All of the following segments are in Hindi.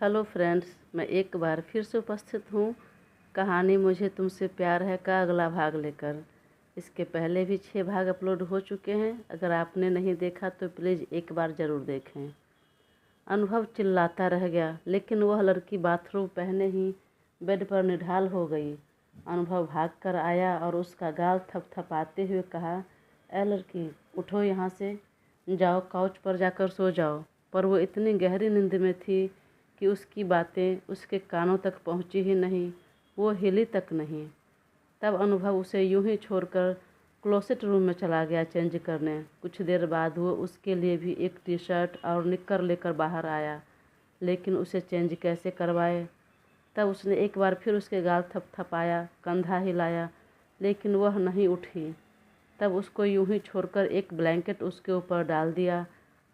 हेलो फ्रेंड्स, मैं एक बार फिर से उपस्थित हूँ कहानी मुझे तुमसे प्यार है का अगला भाग लेकर। इसके पहले भी 6 भाग अपलोड हो चुके हैं। अगर आपने नहीं देखा तो प्लीज़ एक बार ज़रूर देखें। अनुभव चिल्लाता रह गया, लेकिन वह लड़की बाथरूम पहने ही बेड पर निढाल हो गई। अनुभव भाग कर आया और उसका गाल थपथपाते हुए कहा, ए लड़की, उठो यहाँ से, जाओ काउच पर जाकर सो जाओ। पर वो इतनी गहरी नींद में थी कि उसकी बातें उसके कानों तक पहुंची ही नहीं। वो हिली तक नहीं। तब अनुभव उसे यूं ही छोड़कर क्लोसेट रूम में चला गया चेंज करने। कुछ देर बाद वो उसके लिए भी एक टी शर्ट और निक्कर लेकर बाहर आया, लेकिन उसे चेंज कैसे करवाए। तब उसने एक बार फिर उसके गाल थपथपाया, कंधा हिलाया, लेकिन वह नहीं उठी। तब उसको यूं ही छोड़कर एक ब्लैंकेट उसके ऊपर डाल दिया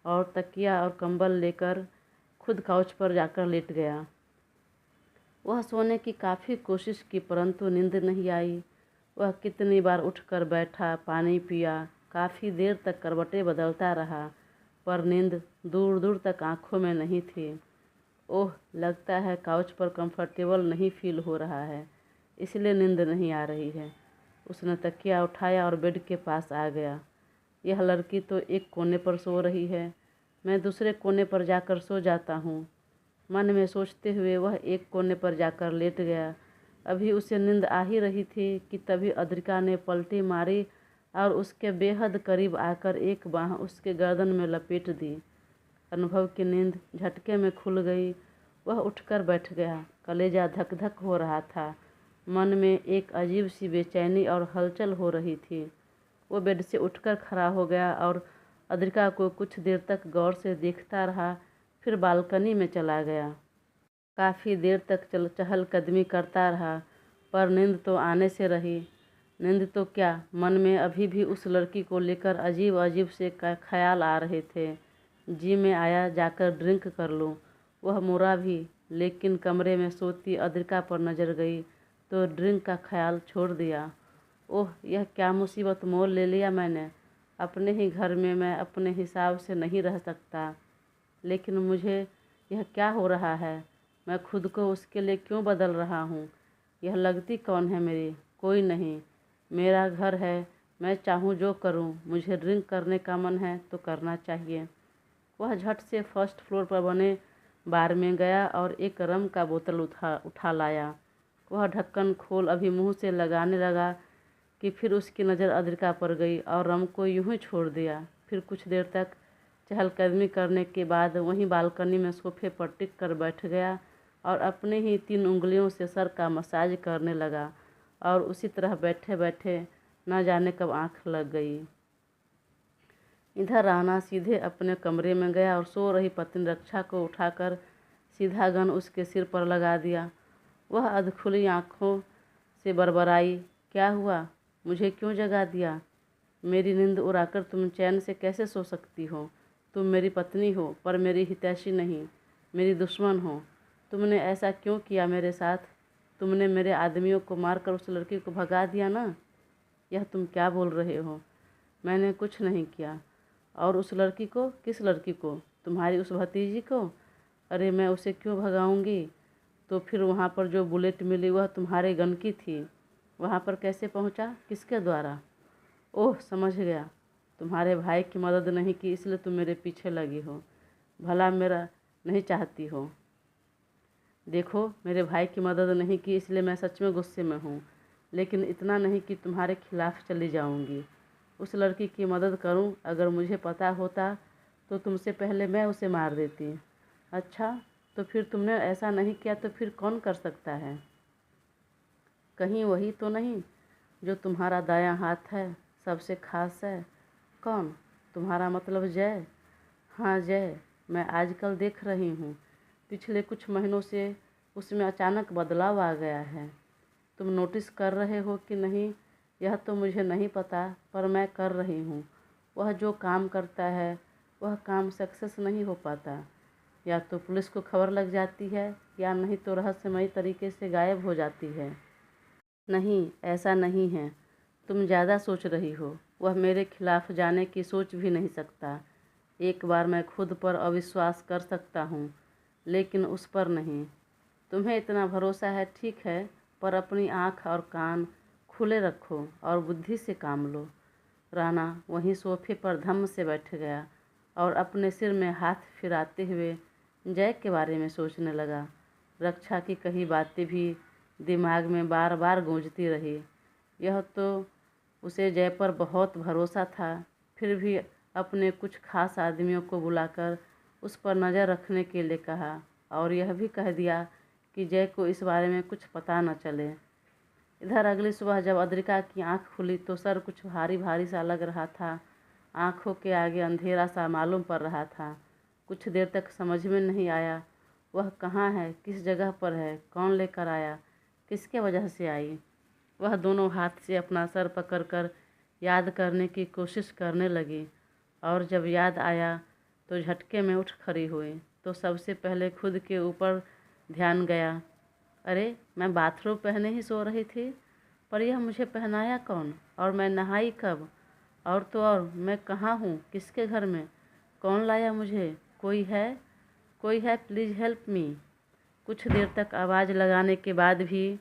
और तकिया और कंबल लेकर खुद काउच पर जाकर लेट गया। वह सोने की काफ़ी कोशिश की, परंतु नींद नहीं आई। वह कितनी बार उठकर बैठा, पानी पिया, काफ़ी देर तक करवटें बदलता रहा, पर नींद दूर दूर तक आंखों में नहीं थी। ओह, लगता है काउच पर कंफर्टेबल नहीं फील हो रहा है, इसलिए नींद नहीं आ रही है। उसने तकिया उठाया और बेड के पास आ गया। यह लड़की तो एक कोने पर सो रही है, मैं दूसरे कोने पर जाकर सो जाता हूँ। मन में सोचते हुए वह एक कोने पर जाकर लेट गया। अभी उसे नींद आ ही रही थी कि तभी अद्रिका ने पलटी मारी और उसके बेहद करीब आकर एक बाँह उसके गर्दन में लपेट दी। अनुभव की नींद झटके में खुल गई। वह उठकर बैठ गया। कलेजा धक धक हो रहा था। मन में एक अजीब सी बेचैनी और हलचल हो रही थी। वो बेड से उठकर खड़ा हो गया और अद्रिका को कुछ देर तक गौर से देखता रहा, फिर बालकनी में चला गया। काफ़ी देर तक चहलकदमी करता रहा, पर नींद तो आने से रही। नींद तो क्या, मन में अभी भी उस लड़की को लेकर अजीब अजीब से ख्याल आ रहे थे। जी में आया जाकर ड्रिंक कर लूँ। वह मुड़ा भी, लेकिन कमरे में सोती अद्रिका पर नज़र गई तो ड्रिंक का ख्याल छोड़ दिया। ओह, यह क्या मुसीबत मोल ले लिया मैंने। अपने ही घर में मैं अपने हिसाब से नहीं रह सकता। लेकिन मुझे यह क्या हो रहा है। मैं खुद को उसके लिए क्यों बदल रहा हूँ। यह लगती कौन है मेरी? कोई नहीं। मेरा घर है, मैं चाहूँ जो करूँ। मुझे ड्रिंक करने का मन है तो करना चाहिए। वह झट से फर्स्ट फ्लोर पर बने बार में गया और एक रम का बोतल उठा लाया। वह ढक्कन खोल अभी मुंह से लगाने लगा कि फिर उसकी नज़र अद्रिका पर गई और रम को यूं ही छोड़ दिया। फिर कुछ देर तक चहलकदमी करने के बाद वहीं बालकनी में सोफे पर टिक कर बैठ गया और अपने ही 3 उंगलियों से सर का मसाज करने लगा। और उसी तरह बैठे बैठे न जाने कब आंख लग गई। इधर राना सीधे अपने कमरे में गया और सो रही पत्नी रक्षा को उठाकर सीधा गन उसके सिर पर लगा दिया। वह अधखुली आँखों से बड़बड़ाई, क्या हुआ? मुझे क्यों जगा दिया? मेरी नींद उड़ाकर तुम चैन से कैसे सो सकती हो? तुम मेरी पत्नी हो, पर मेरी हितैषी नहीं, मेरी दुश्मन हो। तुमने ऐसा क्यों किया मेरे साथ? तुमने मेरे आदमियों को मारकर उस लड़की को भगा दिया ना? यह तुम क्या बोल रहे हो? मैंने कुछ नहीं किया। और उस लड़की को? किस लड़की को? तुम्हारी उस भतीजी को? अरे मैं उसे क्यों भगाऊंगी? तो फिर वहाँ पर जो बुलेट मिली वह तुम्हारे गन की थी। वहाँ पर कैसे पहुँचा? किसके द्वारा? ओह, समझ गया। तुम्हारे भाई की मदद नहीं की, इसलिए तुम मेरे पीछे लगी हो। भला मेरा नहीं चाहती हो। देखो, मेरे भाई की मदद नहीं की इसलिए मैं सच में गुस्से में हूँ, लेकिन इतना नहीं कि तुम्हारे खिलाफ़ चली जाऊँगी। उस लड़की की मदद करूँ? अगर मुझे पता होता तो तुमसे पहले मैं उसे मार देती। अच्छा, तो फिर तुमने ऐसा नहीं किया तो फिर कौन कर सकता है? कहीं वही तो नहीं जो तुम्हारा दायां हाथ है, सबसे खास है? कौन? तुम्हारा मतलब जय? हाँ, जय। मैं आजकल देख रही हूँ, पिछले कुछ महीनों से उसमें अचानक बदलाव आ गया है। तुम नोटिस कर रहे हो कि नहीं यह तो मुझे नहीं पता, पर मैं कर रही हूँ। वह जो काम करता है वह काम सक्सेस नहीं हो पाता। या तो पुलिस को खबर लग जाती है, या नहीं तो रहस्यमयी तरीके से गायब हो जाती है। नहीं, ऐसा नहीं है। तुम ज़्यादा सोच रही हो। वह मेरे खिलाफ जाने की सोच भी नहीं सकता। एक बार मैं खुद पर अविश्वास कर सकता हूँ, लेकिन उस पर नहीं। तुम्हें इतना भरोसा है ठीक है, पर अपनी आँख और कान खुले रखो और बुद्धि से काम लो। राणा वहीं सोफे पर धम्म से बैठ गया और अपने सिर में हाथ फिराते हुए जय के बारे में सोचने लगा। रक्षा की कही बातें भी दिमाग में बार बार गूंजती रही। यह तो उसे जय पर बहुत भरोसा था, फिर भी अपने कुछ खास आदमियों को बुलाकर उस पर नज़र रखने के लिए कहा और यह भी कह दिया कि जय को इस बारे में कुछ पता न चले। इधर अगली सुबह जब अद्रिका की आंख खुली तो सर कुछ भारी भारी सा लग रहा था। आंखों के आगे अंधेरा सा मालूम पड़ रहा था। कुछ देर तक समझ में नहीं आया वह कहाँ है, किस जगह पर है, कौन लेकर आया, किसके वजह से आई। वह दोनों हाथ से अपना सर पकड़कर याद करने की कोशिश करने लगी और जब याद आया तो झटके में उठ खड़ी हुई। तो सबसे पहले खुद के ऊपर ध्यान गया। अरे, मैं बाथरोब पहने ही सो रही थी, पर यह मुझे पहनाया कौन, और मैं नहाई कब, और तो और मैं कहाँ हूँ, किसके घर में, कौन लाया मुझे, कोई है, प्लीज़ हेल्प मी। कुछ देर तक आवाज़ लगाने के बाद भी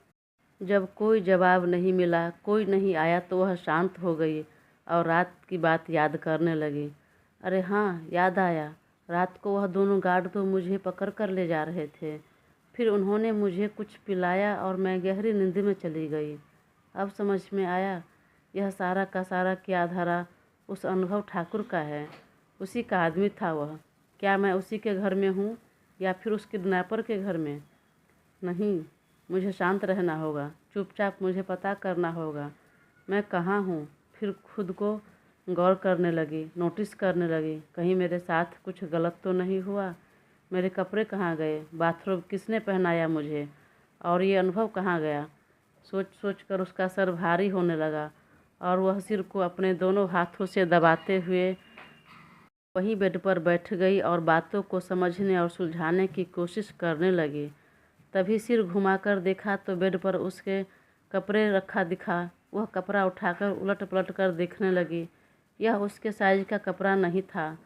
जब कोई जवाब नहीं मिला, कोई नहीं आया, तो वह शांत हो गई और रात की बात याद करने लगी। अरे हाँ, याद आया, रात को वह दोनों गार्ड तो मुझे पकड़ कर ले जा रहे थे। फिर उन्होंने मुझे कुछ पिलाया और मैं गहरी नींद में चली गई। अब समझ में आया, यह सारा का सारा क्या धारा उस अनुभव ठाकुर का है। उसी का आदमी था वह। क्या मैं उसी के घर में हूँ या फिर उस किडनैपर के घर में? नहीं, मुझे शांत रहना होगा, चुपचाप मुझे पता करना होगा मैं कहाँ हूँ। फिर खुद को गौर करने लगी, नोटिस करने लगी, कहीं मेरे साथ कुछ गलत तो नहीं हुआ। मेरे कपड़े कहाँ गए, बाथरोब किसने पहनाया मुझे, और ये अनुभव कहाँ गया। सोच सोच कर उसका सर भारी होने लगा और वह सिर को अपने दोनों हाथों से दबाते हुए वहीं बेड पर बैठ गई और बातों को समझने और सुलझाने की कोशिश करने लगी। तभी सिर घुमाकर देखा तो बेड पर उसके कपड़े रखा दिखा। वह कपड़ा उठाकर उलट पलट कर देखने लगी। यह उसके साइज का कपड़ा नहीं था,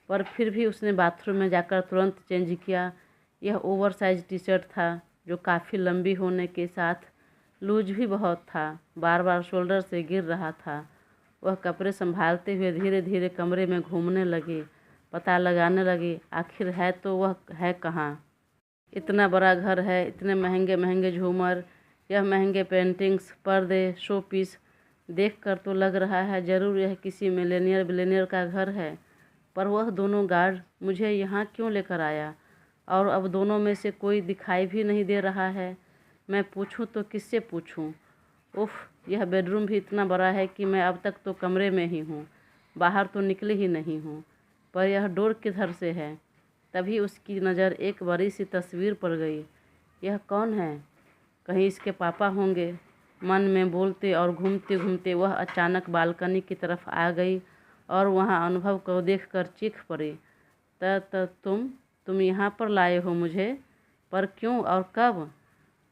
पर फिर भी उसने बाथरूम में जाकर तुरंत चेंज किया। यह ओवर साइज टी शर्ट था जो काफ़ी लंबी होने के साथ लूज भी बहुत था, बार बार शोल्डर से गिर रहा था। वह कपड़े संभालते हुए धीरे धीरे कमरे में घूमने लगी, पता लगाने लगी आखिर है तो वह है कहाँ। इतना बड़ा घर है, इतने महंगे महंगे झूमर, यह महंगे पेंटिंग्स, पर्दे, शो पीस, देख कर तो लग रहा है ज़रूर यह किसी मिलेनियर बिलेनियर का घर है। पर वह दोनों गार्ड मुझे यहाँ क्यों लेकर आया, और अब दोनों में से कोई दिखाई भी नहीं दे रहा है। मैं पूछूं तो किससे पूछूं? उफ़, यह बेडरूम भी इतना बड़ा है कि मैं अब तक तो कमरे में ही हूँ, बाहर तो निकली ही नहीं हूँ। पर यह डोर किधर से है? तभी उसकी नज़र एक बड़ी सी तस्वीर पर गई। यह कौन है? कहीं इसके पापा होंगे। मन में बोलते और घूमते घूमते वह अचानक बालकनी की तरफ आ गई और वहाँ अनुभव को देखकर चीख पड़ी। तुम यहाँ पर लाए हो मुझे? पर क्यों और कब?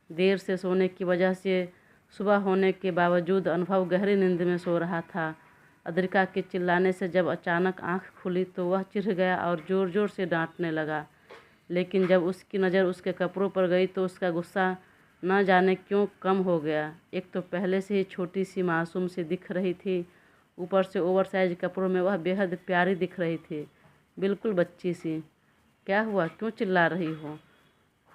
देर से सोने की वजह से सुबह होने के बावजूद अनुभव गहरी नींद में सो रहा था। अद्रिका के चिल्लाने से जब अचानक आंख खुली तो वह चिढ़ गया और ज़ोर ज़ोर से डांटने लगा। लेकिन जब उसकी नज़र उसके कपड़ों पर गई तो उसका गुस्सा न जाने क्यों कम हो गया। एक तो पहले से ही छोटी सी मासूम सी दिख रही थी, ऊपर से ओवरसाइज कपड़ों में वह बेहद प्यारी दिख रही थी, बिल्कुल बच्ची सी। क्या हुआ, क्यों चिल्ला रही हो?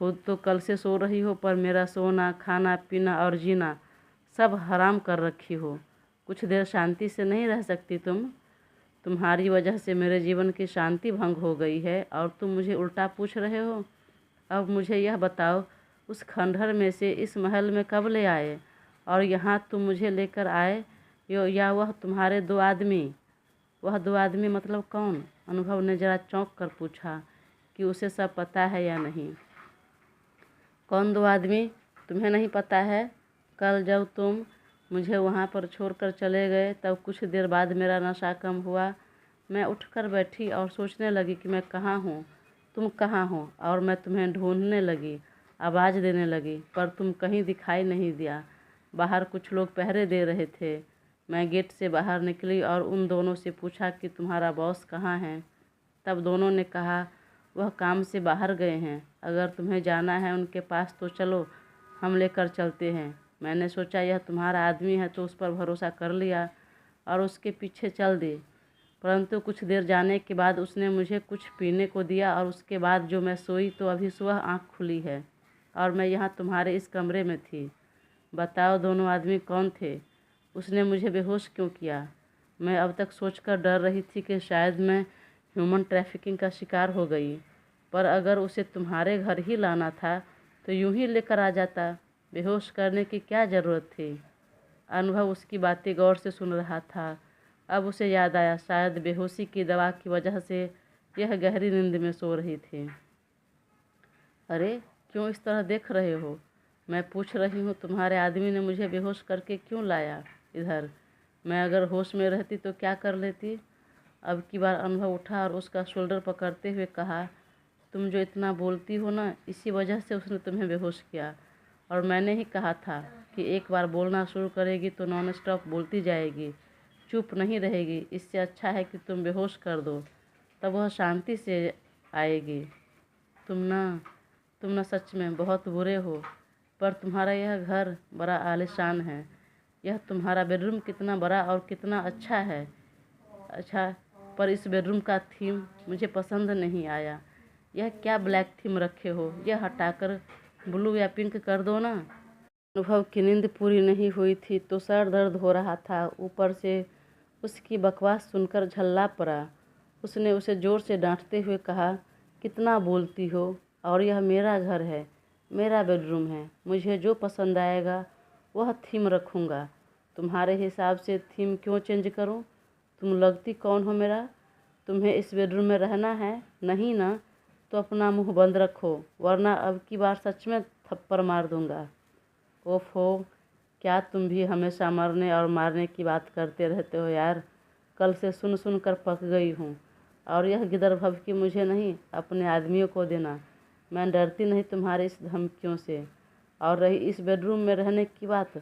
खुद तो कल से सो रही हो, पर मेरा सोना, खाना पीना और जीना सब हराम कर रखी हो। कुछ देर शांति से नहीं रह सकती तुम? तुम्हारी वजह से मेरे जीवन की शांति भंग हो गई है और तुम मुझे उल्टा पूछ रहे हो। अब मुझे यह बताओ, उस खंडहर में से इस महल में कब ले आए, और यहाँ तुम मुझे लेकर आए या वह तुम्हारे दो आदमी? वह दो आदमी मतलब कौन? अनुभव ने जरा चौंक कर पूछा कि उसे सब पता है या नहीं। कौन दो आदमी? तुम्हें नहीं पता है? कल जब तुम मुझे वहाँ पर छोड़कर चले गए तब कुछ देर बाद मेरा नशा कम हुआ। मैं उठकर बैठी और सोचने लगी कि मैं कहाँ हूँ, तुम कहाँ हो, और मैं तुम्हें ढूंढने लगी, आवाज़ देने लगी, पर तुम कहीं दिखाई नहीं दिया। बाहर कुछ लोग पहरे दे रहे थे। मैं गेट से बाहर निकली और उन दोनों से पूछा कि तुम्हारा बॉस कहाँ है। तब दोनों ने कहा वह काम से बाहर गए हैं, अगर तुम्हें जाना है उनके पास तो चलो, हम लेकर चलते हैं। मैंने सोचा यह तुम्हारा आदमी है तो उस पर भरोसा कर लिया और उसके पीछे चल दी। परंतु कुछ देर जाने के बाद उसने मुझे कुछ पीने को दिया और उसके बाद जो मैं सोई तो अभी सुबह आँख खुली है और मैं यहाँ तुम्हारे इस कमरे में थी। बताओ दोनों आदमी कौन थे? उसने मुझे बेहोश क्यों किया? मैं अब तक सोचकर डर रही थी कि शायद मैं ह्यूमन ट्रैफिकिंग का शिकार हो गई, पर अगर उसे तुम्हारे घर ही लाना था तो यूं ही लेकर आ जाता। बेहोश करने की क्या ज़रूरत थी? अनुभव उसकी बातें गौर से सुन रहा था। अब उसे याद आया शायद बेहोशी की दवा की वजह से यह गहरी नींद में सो रही थी। अरे क्यों इस तरह देख रहे हो? मैं पूछ रही हूँ, तुम्हारे आदमी ने मुझे बेहोश करके क्यों लाया इधर? मैं अगर होश में रहती तो क्या कर लेती? अब की बार अनुभव उठा और उसका शोल्डर पकड़ते हुए कहा, तुम जो इतना बोलती हो ना, इसी वजह से उसने तुम्हें बेहोश किया। और मैंने ही कहा था कि एक बार बोलना शुरू करेगी तो नॉन स्टॉप बोलती जाएगी, चुप नहीं रहेगी। इससे अच्छा है कि तुम बेहोश कर दो, तब वह शांति से आएगी। तुम ना सच में बहुत बुरे हो। पर तुम्हारा यह घर बड़ा आलीशान है। यह तुम्हारा बेडरूम कितना बड़ा और कितना अच्छा है। अच्छा, पर इस बेडरूम का थीम मुझे पसंद नहीं आया। यह क्या ब्लैक थीम रखे हो? यह हटाकर ब्लू या पिंक कर दो ना। अनुभव की नींद पूरी नहीं हुई थी तो सर दर्द हो रहा था। ऊपर से उसकी बकवास सुनकर झल्ला पड़ा। उसने उसे जोर से डांटते हुए कहा, कितना बोलती हो? और यह मेरा घर है, मेरा बेडरूम है। मुझे जो पसंद आएगा वह थीम रखूँगा। तुम्हारे हिसाब से थीम क्यों चेंज करूँ? तुम लगती कौन हो मेरा? तुम्हें इस बेडरूम में रहना है? नहीं ना? तो अपना मुंह बंद रखो, वरना अब की बार सच में थप्पड़ मार दूंगा। ओफो, क्या तुम भी हमेशा मरने और मारने की बात करते रहते हो यार। कल से सुन सुन कर पक गई हूँ। और यह गिदर भभकी मुझे नहीं, अपने आदमियों को देना। मैं डरती नहीं तुम्हारी इस धमकियों से। और रही इस बेडरूम में रहने की बात,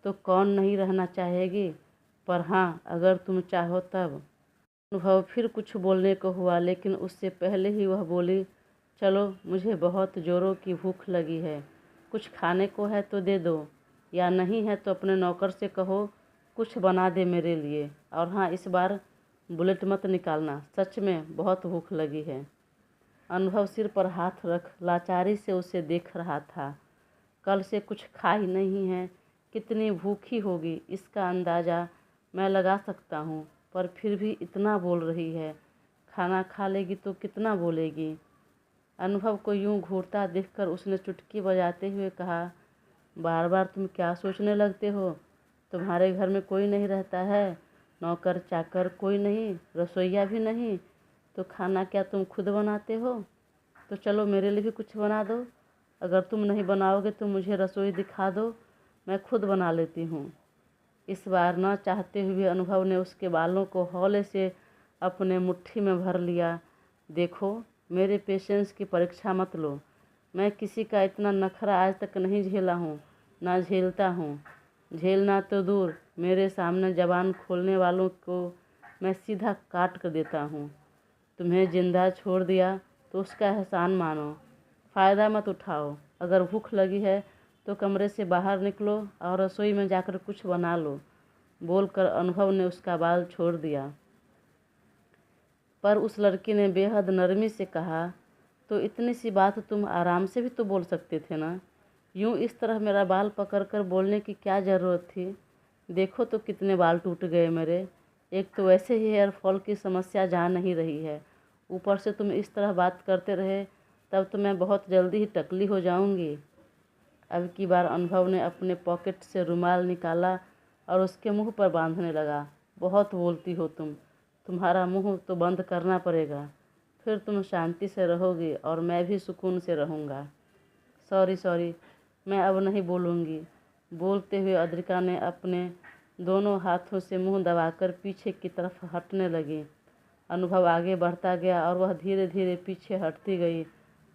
तो कौन नहीं रहना चाहेगी? पर हाँ, अगर तुम चाहो तब। अनुभव फिर कुछ बोलने को हुआ, लेकिन उससे पहले ही वह बोली, चलो, मुझे बहुत जोरों की भूख लगी है। कुछ खाने को है तो दे दो, या नहीं है तो अपने नौकर से कहो कुछ बना दे मेरे लिए। और हाँ, इस बार बुलेट मत निकालना, सच में बहुत भूख लगी है। अनुभव सिर पर हाथ रख लाचारी से उसे देख रहा था। कल से कुछ खा ही नहीं है, कितनी भूखी होगी इसका अंदाज़ा मैं लगा सकता हूँ। पर फिर भी इतना बोल रही है, खाना खा लेगी तो कितना बोलेगी। अनुभव को यूं घूरता देखकर उसने चुटकी बजाते हुए कहा, बार बार तुम क्या सोचने लगते हो? तुम्हारे घर में कोई नहीं रहता है? नौकर चाकर कोई नहीं, रसोइया भी नहीं, तो खाना क्या तुम खुद बनाते हो? तो चलो, मेरे लिए भी कुछ बना दो। अगर तुम नहीं बनाओगे तो मुझे रसोई दिखा दो, मैं खुद बना लेती हूँ। इस बार न चाहते हुए अनुभव ने उसके बालों को हौले से अपने मुट्ठी में भर लिया। देखो, मेरे पेशेंस की परीक्षा मत लो। मैं किसी का इतना नखरा आज तक नहीं झेला हूँ, ना झेलता हूँ। झेलना तो दूर, मेरे सामने जबान खोलने वालों को मैं सीधा काट कर देता हूँ। तुम्हें जिंदा छोड़ दिया तो उसका एहसान मानो, फ़ायदा मत उठाओ। अगर भूख लगी है तो कमरे से बाहर निकलो और रसोई में जाकर कुछ बना लो। बोलकर अनुभव ने उसका बाल छोड़ दिया। पर उस लड़की ने बेहद नरमी से कहा, तो इतनी सी बात तुम आराम से भी तो बोल सकते थे ना। यूँ इस तरह मेरा बाल पकड़कर बोलने की क्या ज़रूरत थी? देखो तो कितने बाल टूट गए मेरे। एक तो वैसे ही हेयर फॉल की समस्या जा नहीं रही है, ऊपर से तुम इस तरह बात करते रहे तब तो मैं बहुत जल्दी ही टकली हो जाऊंगी। अब की बार अनुभव ने अपने पॉकेट से रुमाल निकाला और उसके मुंह पर बांधने लगा। बहुत बोलती हो तुम, तुम्हारा मुंह तो बंद करना पड़ेगा, फिर तुम शांति से रहोगी और मैं भी सुकून से रहूँगा। सॉरी, मैं अब नहीं बोलूँगी। बोलते हुए अद्रिका ने अपने दोनों हाथों से मुंह दबाकर पीछे की तरफ हटने लगी। अनुभव आगे बढ़ता गया और वह धीरे धीरे पीछे हटती गई।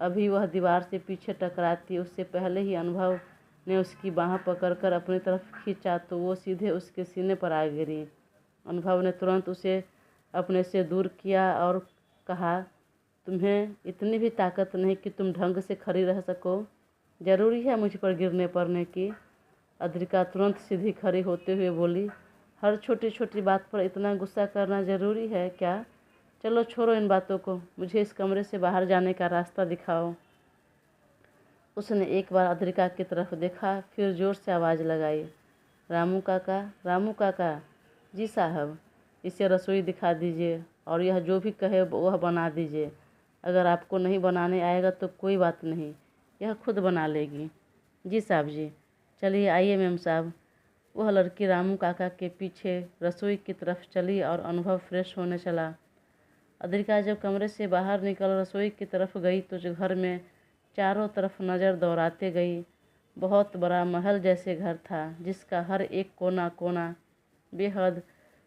अभी वह दीवार से पीछे टकराती उससे पहले ही अनुभव ने उसकी बाँह पकड़कर अपनी तरफ खींचा तो वो सीधे उसके सीने पर आ गिरी। अनुभव ने तुरंत उसे अपने से दूर किया और कहा, तुम्हें इतनी भी ताकत नहीं कि तुम ढंग से खड़ी रह सको। ज़रूरी है मुझ पर गिरने पड़ने की। अद्रिका तुरंत सीधी खड़ी होते हुए बोली, हर छोटी छोटी बात पर इतना गुस्सा करना ज़रूरी है क्या? चलो छोड़ो इन बातों को, मुझे इस कमरे से बाहर जाने का रास्ता दिखाओ। उसने एक बार अद्रिका की तरफ देखा, फिर ज़ोर से आवाज़ लगाई, रामू काका, रामू काका। जी साहब, इसे रसोई दिखा दीजिए और यह जो भी कहे वह बना दीजिए। अगर आपको नहीं बनाने आएगा तो कोई बात नहीं, यह खुद बना लेगी। जी साहब जी। चलिए आइए मेम साहब। वह लड़की रामू काका के पीछे रसोई की तरफ चली और अनुभव फ्रेश होने चला। अद्रिका जब कमरे से बाहर निकल रसोई की तरफ गई तो घर में चारों तरफ नज़र दौड़ाते गई। बहुत बड़ा महल जैसे घर था, जिसका हर एक कोना कोना बेहद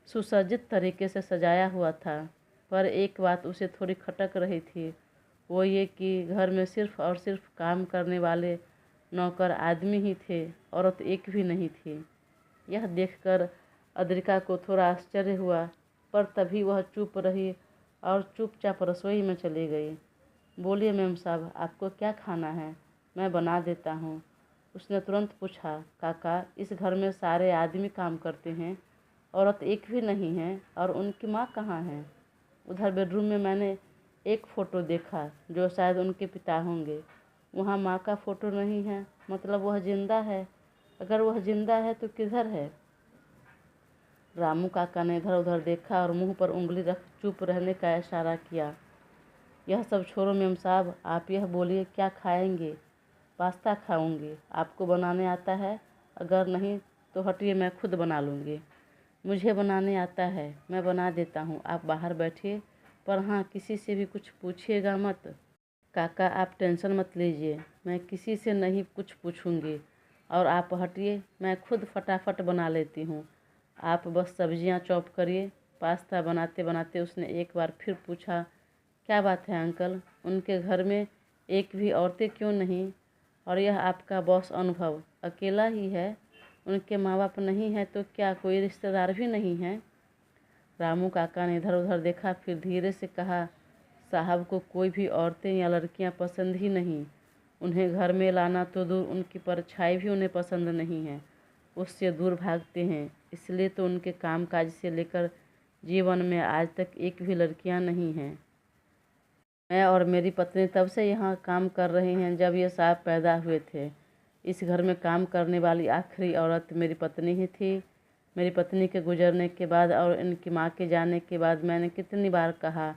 सुसज्जित तरीके से सजाया हुआ था। पर एक बात उसे थोड़ी खटक रही थी, वो ये कि घर में सिर्फ और सिर्फ काम करने वाले नौकर आदमी ही थे, औरत एक भी नहीं थी। यह देखकर अद्रिका को थोड़ा आश्चर्य हुआ, पर तभी वह चुप रही और चुपचाप रसोई में चली गई। बोलिए मेम साहब, आपको क्या खाना है? मैं बना देता हूँ। उसने तुरंत पूछा। काका, इस घर में सारे आदमी काम करते हैं, औरत एक भी नहीं है। और उनकी माँ कहाँ है? उधर बेडरूम में मैंने एक फ़ोटो देखा, जो शायद उनके पिता होंगे। वहाँ माँ का फ़ोटो नहीं है, मतलब वह जिंदा है। अगर वह जिंदा है तो किधर है? रामू काका ने इधर उधर देखा और मुंह पर उंगली रख चुप रहने का इशारा किया। यह सब छोड़ो मेम साहब, आप यह बोलिए क्या खाएंगे? पास्ता खाऊंगी। आपको बनाने आता है? अगर नहीं तो हटिए, मैं खुद बना लूँगी। मुझे बनाने आता है, मैं बना देता हूँ। आप बाहर बैठिए, पर हाँ, किसी से भी कुछ पूछिएगा मत। काका आप टेंशन मत लीजिए, मैं किसी से नहीं कुछ पूछूंगी। और आप हटिए, मैं खुद फटाफट बना लेती हूँ। आप बस सब्जियाँ चॉप करिए। पास्ता बनाते बनाते उसने एक बार फिर पूछा, क्या बात है अंकल, उनके घर में एक भी औरतें क्यों नहीं? और यह आपका बॉस अनुभव अकेला ही है? उनके माँ बाप नहीं हैं तो क्या कोई रिश्तेदार भी नहीं है? रामू काका ने इधर उधर देखा, फिर धीरे से कहा, साहब को कोई भी औरतें या लड़कियां पसंद ही नहीं। उन्हें घर में लाना तो दूर, उनकी परछाई भी उन्हें पसंद नहीं है, उससे दूर भागते हैं। इसलिए तो उनके कामकाज से लेकर जीवन में आज तक एक भी लड़कियां नहीं हैं। मैं और मेरी पत्नी तब से यहाँ काम कर रहे हैं जब ये साहब पैदा हुए थे। इस घर में काम करने वाली आखिरी औरत मेरी पत्नी ही थी। मेरी पत्नी के गुजरने के बाद और इनकी माँ के जाने के बाद मैंने कितनी बार कहा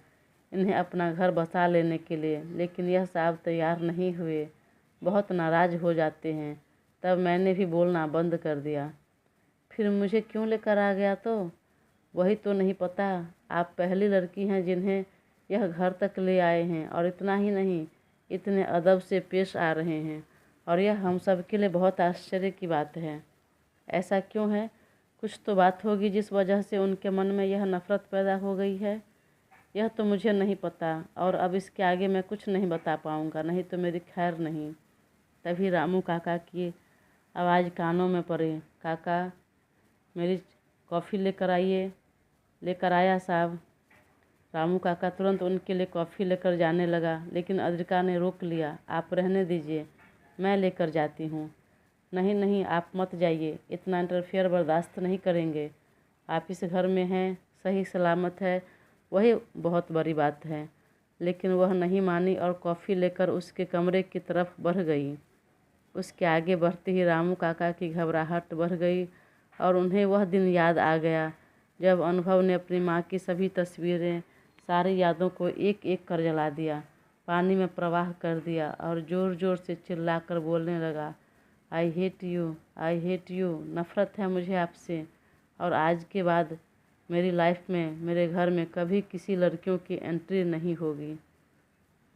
इन्हें अपना घर बसा लेने के लिए, लेकिन यह साहब तैयार नहीं हुए, बहुत नाराज़ हो जाते हैं। तब मैंने भी बोलना बंद कर दिया। फिर मुझे क्यों लेकर आ गया तो वही तो नहीं पता। आप पहली लड़की हैं जिन्हें यह घर तक ले आए हैं, और इतना ही नहीं, इतने अदब से पेश आ रहे हैं, और यह हम सब के लिए बहुत आश्चर्य की बात है। ऐसा क्यों है? कुछ तो बात होगी जिस वजह से उनके मन में यह नफ़रत पैदा हो गई है। यह तो मुझे नहीं पता, और अब इसके आगे मैं कुछ नहीं बता पाऊँगा, नहीं तो मेरी खैर नहीं। तभी रामू काका की आवाज़ कानों में पड़ी, काका मेरी कॉफ़ी लेकर आइए। लेकर आया साहब। रामू काका तुरंत उनके लिए कॉफ़ी लेकर जाने लगा, लेकिन अद्रिका ने रोक लिया। आप रहने दीजिए, मैं लेकर जाती हूँ। नहीं नहीं, आप मत जाइए, इतना इंटरफेयर बर्दाश्त नहीं करेंगे। आप इस घर में हैं, सही सलामत है, वही बहुत बड़ी बात है। लेकिन वह नहीं मानी और कॉफ़ी लेकर उसके कमरे की तरफ बढ़ गई। उसके आगे बढ़ते ही रामू काका की घबराहट बढ़ गई और उन्हें वह दिन याद आ गया जब अनुभव ने अपनी माँ की सभी तस्वीरें, सारी यादों को एक एक कर जला दिया, पानी में प्रवाह कर दिया और ज़ोर ज़ोर से चिल्लाकर बोलने लगा, I hate you, I hate you, नफ़रत है मुझे आपसे, और आज के बाद मेरी लाइफ में, मेरे घर में कभी किसी लड़कियों की एंट्री नहीं होगी।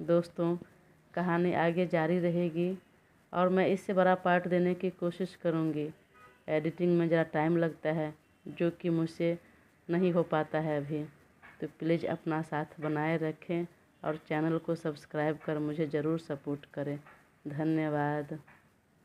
दोस्तों, कहानी आगे जारी रहेगी और मैं इससे बड़ा पार्ट देने की कोशिश करूँगी। एडिटिंग में ज़रा टाइम लगता है, जो कि मुझसे नहीं हो पाता है अभी। तो प्लीज़ अपना साथ बनाए रखें और चैनल को सब्सक्राइब कर मुझे ज़रूर सपोर्ट करें। धन्यवाद।